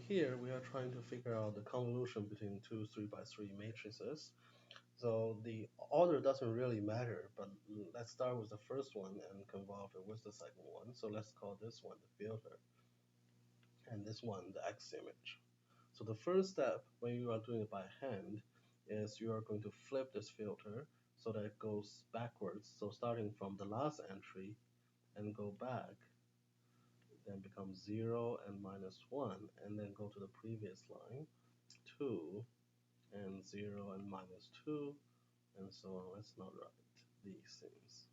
here we are trying to figure out the convolution between two 3 by 3 matrices. So the order doesn't really matter, but let's start with the first one and convolve it with the second one. So let's call this one the filter, and this one the X image. So the first step when you are doing it by hand is you are going to flip this filter so that it goes backwards. So starting from the last entry and go back, then become 0 and -1, and then go to the previous line, 2 and 0 and -2, and so on. Let's not write these things.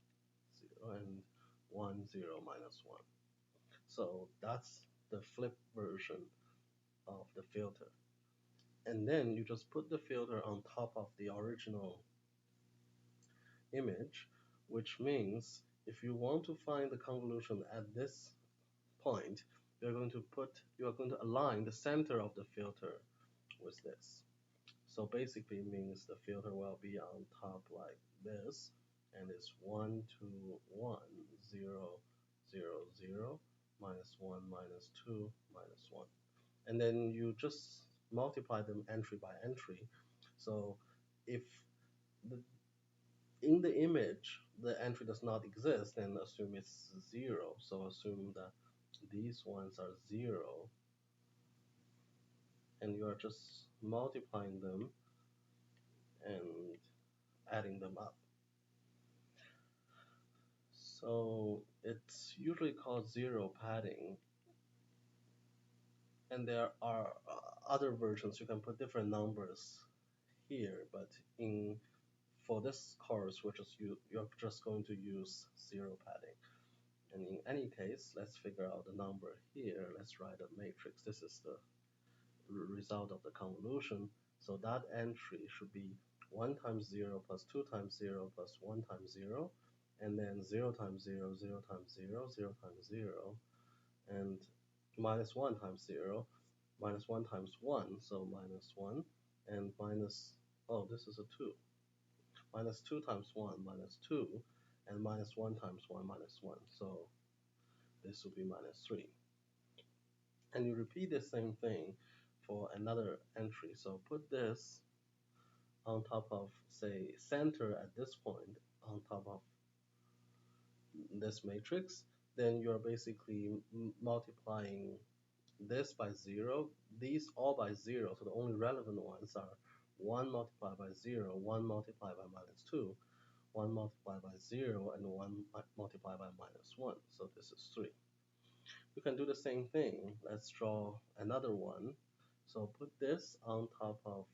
0 and 1, 0, -1. So that's the flip version of the filter. And then you just put the filter on top of the original image, which means if you want to find the convolution at this point, you are going to align the center of the filter with this. So basically it means the filter will be on top like this, and it's 1, 2, 1, 0, 0, 0, -1, -2, -1. And then you just multiply them entry by entry. So if the, in the image the entry does not exist, then assume it's 0. So assume that these ones are 0, and you are just multiplying them and adding them up. So it's usually called zero padding, and there are other versions. You can put different numbers here, but for this course, you're just going to use zero padding. And in any case, let's figure out the number here. Let's write a matrix. This is the result of the convolution. So that entry should be 1 times 0 plus 2 times 0 plus 1 times 0, and then 0 times 0, 0 times 0, 0 times 0, and -1 times 0, -1 times 1, so -1, and this is a 2. -2 times 1, -2, and -1 times 1, -1. So this will be -3. And you repeat the same thing for another entry. So put this on top of, say, center at this point, on top of this matrix. Then you're basically multiplying this by 0, these all by 0. So the only relevant ones are 1 multiplied by 0, 1 multiplied by -2, 1 multiplied by 0, and 1 multiplied by -1. So this is 3. You can do the same thing. Let's draw another one. So put this on top of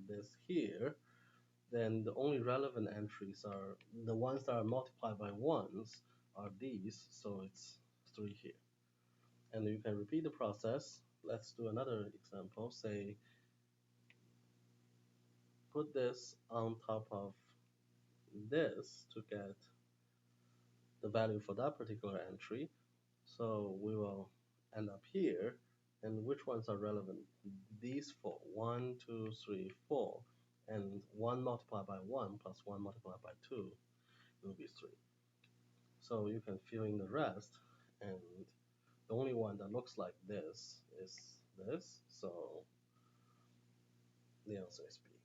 this here. Then the only relevant entries are the ones that are multiplied by 1s are these. So it's 3 here. And you can repeat the process. Let's do another example. Say, put this on top of this to get the value for that particular entry. So we will end up here. And which ones are relevant? These 4, 1, 2, 3, 4, and 1 multiplied by 1 plus 1 multiplied by 2 will be 3. So you can fill in the rest, and the only one that looks like this is this. So the answer is B.